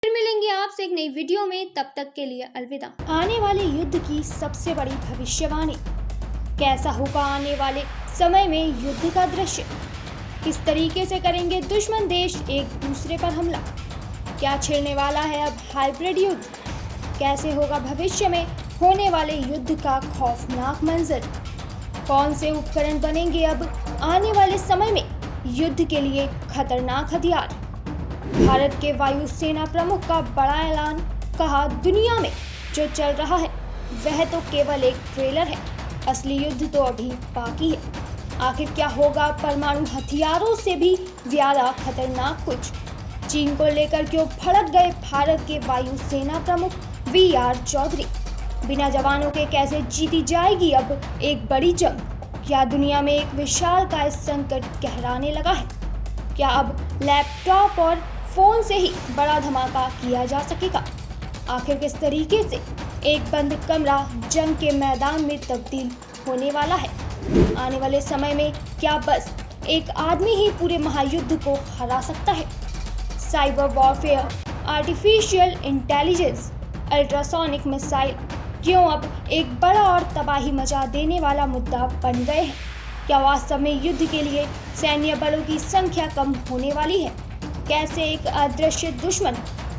फिर मिलेंगे आपसे एक नई वीडियो में, तब तक के लिए अलविदा। आने वाले युद्ध की सबसे बड़ी भविष्यवाणी, कैसा होगा आने वाले समय में युद्ध का दृश्य, किस तरीके से करेंगे दुश्मन देश एक दूसरे पर हमला, क्या छिड़ने वाला है अब हाइब्रिड युद्ध, कैसे होगा भविष्य में होने वाले युद्ध का खौफनाक मंजर, कौन से उपकरण बनेंगे अब आने वाले समय में युद्ध के लिए खतरनाक हथियार, भारत के वायुसेना प्रमुख का बड़ा ऐलान, कहा दुनिया में जो चल रहा है वह तो केवल एक ट्रेलर है, असली युद्ध तो अभी बाकी है। आखिर क्या होगा परमाणु हथियारों से भी ज्यादा खतरनाक कुछ, चीन को लेकर क्यों भड़क गए भारत के वायुसेना प्रमुख वी.आर. चौधरी, बिना जवानों के कैसे जीती जाएगी अब एक बड़ी जंग, क्या दुनिया में एक विशालकाय संकट गहराने लगा है, क्या अब लैपटॉप और फोन से ही बड़ा धमाका किया जा सकेगा, आखिर किस तरीके से एक बंद कमरा जंग के मैदान में तब्दील होने वाला है, आने वाले समय में क्या बस एक आदमी ही पूरे महायुद्ध को हरा सकता है, cyber warfare, artificial intelligence, ultrasonic missile क्यों अब एक बड़ा और तबाही मचा देने वाला मुद्दा बन गए हैं, क्या वास्तव में युद्ध के लिए सैन्य बलों की संख्या कम होने वाली है, कैसे एक अदृश्य दुश्मन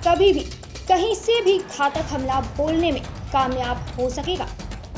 कभी भी कहीं से भी घातक हमला बोलने में कामयाब हो सकेगा,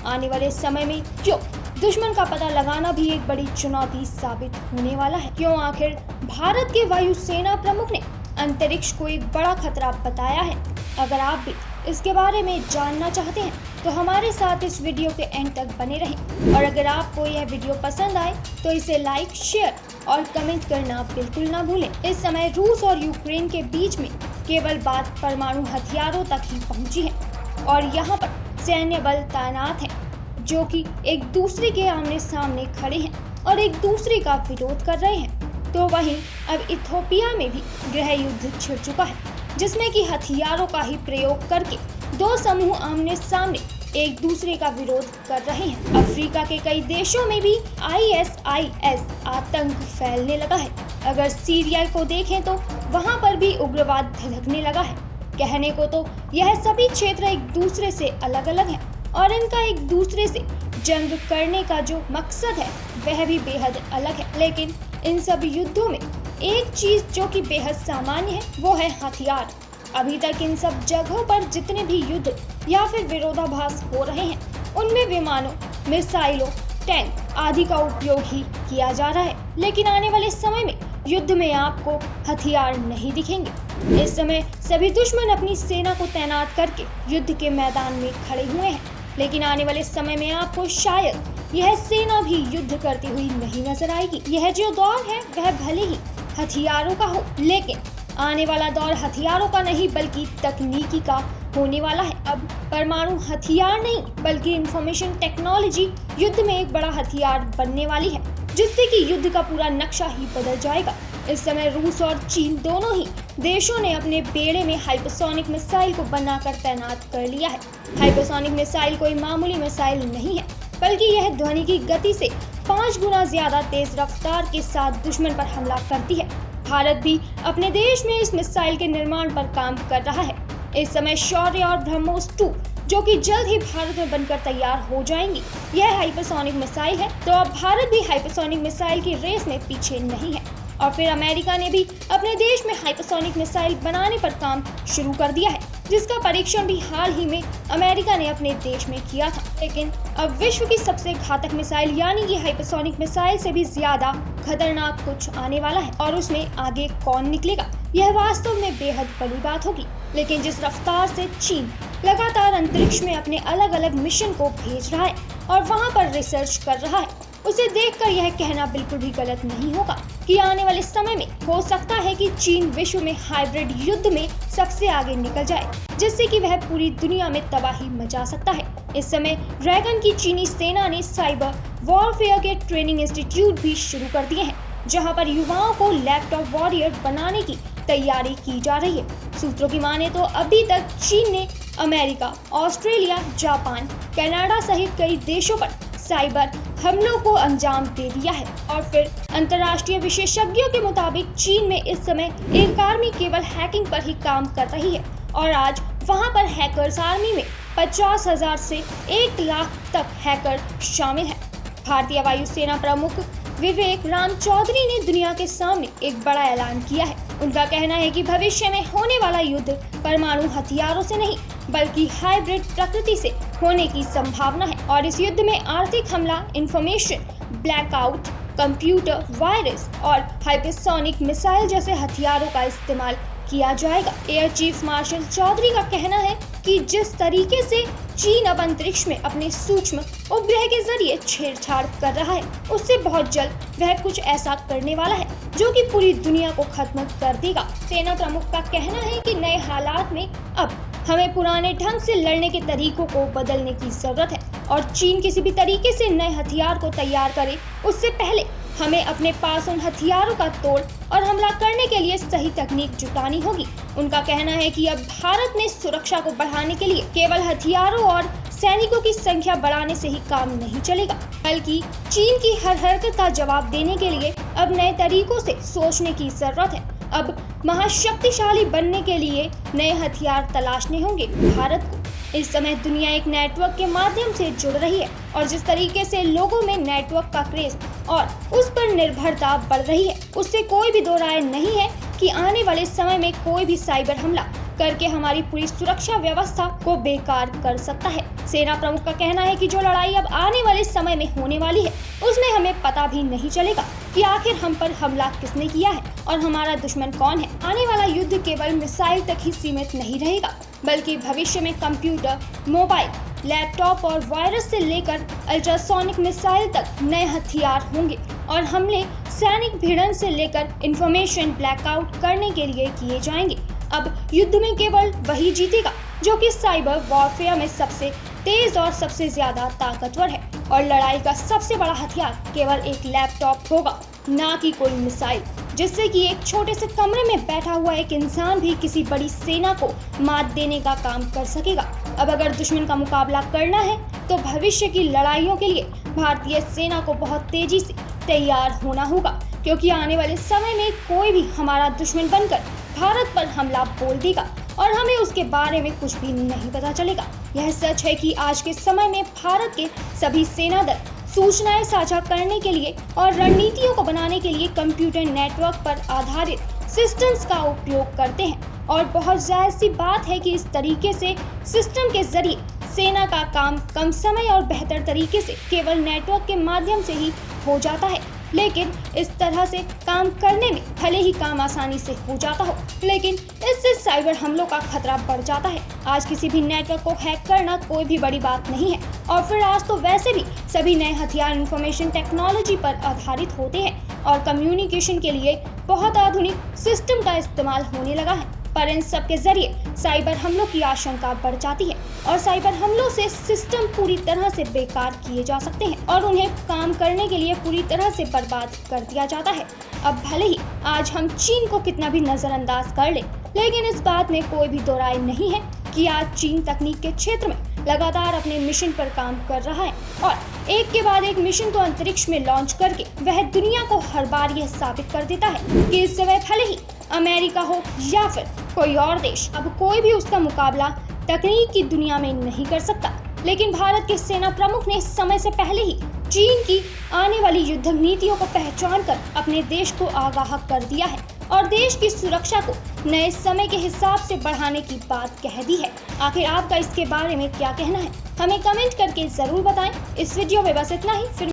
आने वाले समय में क्यों दुश्मन का पता लगाना भी एक बड़ी चुनौती साबित होने वाला है, क्यों आखिर भारत के वायुसेना प्रमुख ने अंतरिक्ष को एक बड़ा खतरा बताया है। अगर आप भी इसके बारे में जानना चाहते हैं तो हमारे साथ इस वीडियो के एंड तक बने रहें, और अगर आपको यह वीडियो पसंद आए तो इसे लाइक, शेयर और कमेंट करना बिल्कुल ना भूलें। इस समय रूस और यूक्रेन के बीच में केवल बात परमाणु हथियारों तक ही पहुंची है और यहाँ पर सैन्य बल तैनात हैं जो कि एक दूसरे के आमने सामने खड़े हैं और एक दूसरे का विरोध कर रहे हैं। तो वहीं अब इथियोपिया में भी गृह युद्ध छिड़ चुका है जिसमें कि हथियारों का ही प्रयोग करके दो समूह आमने सामने एक दूसरे का विरोध कर रहे हैं। अफ्रीका के कई देशों में भी ISIS आतंक फैलने लगा है। अगर सीरिया को देखें तो वहां पर भी उग्रवाद धधकने लगा है। कहने को तो यह सभी क्षेत्र एक दूसरे से अलग अलग हैं और इनका एक दूसरे से जंग करने का जो मकसद है वह भी बेहद अलग है, लेकिन इन सब युद्धों में एक चीज जो कि बेहद सामान्य है वो है हथियार। अभी तक इन सब जगहों पर जितने भी युद्ध या फिर विरोधाभास हो रहे हैं उनमें विमानों, मिसाइलों, टैंक आदि का उपयोग ही किया जा रहा है, लेकिन आने वाले समय में युद्ध में आपको हथियार नहीं दिखेंगे। इस समय सभी दुश्मन अपनी सेना को तैनात करके युद्ध के मैदान में खड़े हुए हैं, लेकिन आने वाले समय में आपको शायद यह सेना भी युद्ध करती हुई नहीं नजर आएगी। यह जो दौर है वह भले ही हथियारों का हो, लेकिन आने वाला दौर हथियारों का नहीं बल्कि तकनीकी का होने वाला है। अब परमाणु हथियार नहीं बल्कि इंफॉर्मेशन टेक्नोलॉजी युद्ध में एक बड़ा हथियार बनने वाली है, जिससे कि युद्ध का पूरा नक्शा ही बदल जाएगा। इस समय रूस और चीन दोनों ही देशों ने अपने बेड़े में हाइपरसोनिक मिसाइल को बनाकर तैनात कर लिया है। हाइपरसोनिक मिसाइल कोई मामूली मिसाइल नहीं है, बल्कि यह ध्वनि की गति से 5 गुना ज्यादा तेज रफ्तार के साथ दुश्मन पर हमला करती है। भारत भी अपने देश में इस मिसाइल के निर्माण पर काम कर रहा है। इस समय शौर्य और ब्रह्मोस 2 जो कि जल्द ही भारत में बनकर तैयार हो जाएंगी, यह हाइपरसोनिक मिसाइल है। तो अब भारत भी हाइपरसोनिक मिसाइल की रेस में पीछे नहीं है और फिर अमेरिका ने भी अपने देश में हाइपरसोनिक मिसाइल बनाने पर काम शुरू कर दिया है, जिसका परीक्षण भी हाल ही में अमेरिका ने अपने देश में किया था। लेकिन अब विश्व की सबसे घातक मिसाइल यानी कि हाइपरसोनिक मिसाइल से भी ज्यादा खतरनाक कुछ आने वाला है और उसमें आगे कौन निकलेगा यह वास्तव में बेहद बड़ी बात होगी। लेकिन जिस रफ्तार से चीन लगातार अंतरिक्ष में अपने अलग अलग मिशन को भेज रहा है और वहाँ पर रिसर्च कर रहा है, उसे देखकर यह कहना बिल्कुल भी गलत नहीं होगा कि आने वाले समय में हो सकता है कि चीन विश्व में हाइब्रिड युद्ध में सबसे आगे निकल जाए, जिससे कि वह पूरी दुनिया में तबाही मचा सकता है। इस समय ड्रैगन की चीनी सेना ने साइबर वॉरफेयर के ट्रेनिंग इंस्टीट्यूट भी शुरू कर दिए हैं, जहां पर युवाओं को लैपटॉप वॉरियर बनाने की तैयारी की जा रही है। सूत्रों की माने तो अभी तक चीन ने अमेरिका, ऑस्ट्रेलिया, जापान, कनाडा सहित कई देशों पर साइबर हमलों को अंजाम दे दिया है और फिर अंतर्राष्ट्रीय विशेषज्ञों के मुताबिक चीन में इस समय एक आर्मी केवल हैकिंग पर ही काम कर रही है और आज वहां पर हैकर्स आर्मी में 50,000 से 1 लाख तक हैकर शामिल हैं। भारतीय वायुसेना प्रमुख विवेक राम चौधरी ने दुनिया के सामने एक बड़ा ऐलान किया है। उनका कहना है कि भविष्य में होने वाला युद्ध परमाणु हथियारों से नहीं बल्कि हाइब्रिड प्रकृति से होने की संभावना है और इस युद्ध में आर्थिक हमला, इंफॉर्मेशन ब्लैकआउट, कंप्यूटर वायरस और हाइपरसोनिक मिसाइल जैसे हथियारों का इस्तेमाल किया जाएगा। एयर चीफ मार्शल चौधरी का कहना है कि जिस तरीके से चीन अब अंतरिक्ष में अपने सूक्ष्म उपग्रह के जरिए छेड़छाड़ कर रहा है, उससे बहुत जल्द वह कुछ ऐसा करने वाला है जो कि पूरी दुनिया को खत्म कर देगा। सेना प्रमुख का कहना है कि नए हालात में अब हमें पुराने ढंग से लड़ने के तरीकों को बदलने की जरूरत है और चीन किसी भी तरीके से नए हथियार को तैयार करे उससे पहले हमें अपने पास उन हथियारों का तोड़ और हमला करने के लिए सही तकनीक जुटानी होगी। उनका कहना है कि अब भारत में सुरक्षा को बढ़ाने के लिए केवल हथियारों और सैनिकों की संख्या बढ़ाने से ही काम नहीं चलेगा, बल्कि चीन की हर हरकत का जवाब देने के लिए अब नए तरीकों से सोचने की जरूरत है। अब महाशक्तिशाली बनने के लिए नए हथियार तलाशने होंगे। भारत को इस समय दुनिया एक नेटवर्क के माध्यम से जुड़ रही है और जिस तरीके से लोगों में नेटवर्क का क्रेज और उस पर निर्भरता बढ़ रही है, उससे कोई भी दो राय नहीं है कि आने वाले समय में कोई भी साइबर हमला करके हमारी पूरी सुरक्षा व्यवस्था को बेकार कर सकता है। सेना प्रमुख का कहना है कि जो लड़ाई अब आने वाले समय में होने वाली है, उसमें हमें पता भी नहीं चलेगा कि आखिर हम पर हमला किसने किया है और हमारा दुश्मन कौन है। आने वाला युद्ध केवल मिसाइल तक ही सीमित नहीं रहेगा, बल्कि भविष्य में कंप्यूटर, मोबाइल, लैपटॉप और वायरस से लेकर अल्ट्रासोनिक मिसाइल तक नए हथियार होंगे और हमले सैनिक भिड़न से लेकर इंफॉर्मेशन ब्लैकआउट करने के लिए किए जाएंगे। अब युद्ध में केवल वही जीतेगा जो कि साइबर वॉरफेयर में सबसे तेज और सबसे ज्यादा ताकतवर है और लड़ाई का सबसे बड़ा हथियार केवल एक लैपटॉप होगा, ना कि कोई मिसाइल, जिससे कि एक छोटे से कमरे में बैठा हुआ एक इंसान भी किसी बड़ी सेना को मात देने का काम कर सकेगा। अब अगर दुश्मन का मुकाबला करना है तो भविष्य की लड़ाइयों के लिए भारतीय सेना को बहुत तेजी से तैयार होना होगा, क्योंकि आने वाले समय में कोई भी हमारा दुश्मन बनकर भारत पर हमला बोल देगा और हमें उसके बारे में कुछ भी नहीं पता चलेगा। यह सच है कि आज के समय में भारत के सभी सेना दल सूचनाएं साझा करने के लिए और रणनीतियों को बनाने के लिए कंप्यूटर नेटवर्क पर आधारित सिस्टम्स का उपयोग करते हैं और बहुत जायज सी बात है कि इस तरीके से सिस्टम के जरिए सेना का काम कम समय और बेहतर तरीके से केवल नेटवर्क के माध्यम से ही हो जाता है। लेकिन इस तरह से काम करने में भले ही काम आसानी से हो जाता हो, लेकिन इससे साइबर हमलों का खतरा बढ़ जाता है। आज किसी भी नेटवर्क को हैक करना कोई भी बड़ी बात नहीं है और फिर आज तो वैसे भी सभी नए हथियार इंफॉर्मेशन टेक्नोलॉजी पर आधारित होते हैं और कम्युनिकेशन के लिए बहुत आधुनिक सिस्टम का इस्तेमाल होने लगा है। पर इन सब के जरिए साइबर हमलों की आशंका बढ़ जाती है और साइबर हमलों से सिस्टम पूरी तरह से बेकार किए जा सकते हैं और उन्हें काम करने के लिए पूरी तरह से बर्बाद कर दिया जाता है। अब भले ही आज हम चीन को कितना भी नजरअंदाज कर लें, लेकिन इस बात में कोई भी दो राय नहीं है कि आज चीन तकनीक के क्षेत्र में लगातार अपने मिशन पर काम कर रहा है और एक के बाद एक मिशन को अंतरिक्ष में लॉन्च करके वह दुनिया को हर बार यह साबित कर देता है कि इस समय भले ही अमेरिका हो या फिर कोई और देश, अब कोई भी उसका मुकाबला तकनीक की दुनिया में नहीं कर सकता। लेकिन भारत के सेना प्रमुख ने समय से पहले ही चीन की आने वाली युद्ध नीतियों को पहचान कर अपने देश को आगाह कर दिया है और देश की सुरक्षा को नए समय के हिसाब से बढ़ाने की बात कह दी है। आखिर आपका इसके बारे में क्या कहना है, हमें कमेंट करके जरूर बताएं। इस वीडियो में बस इतना ही। फिर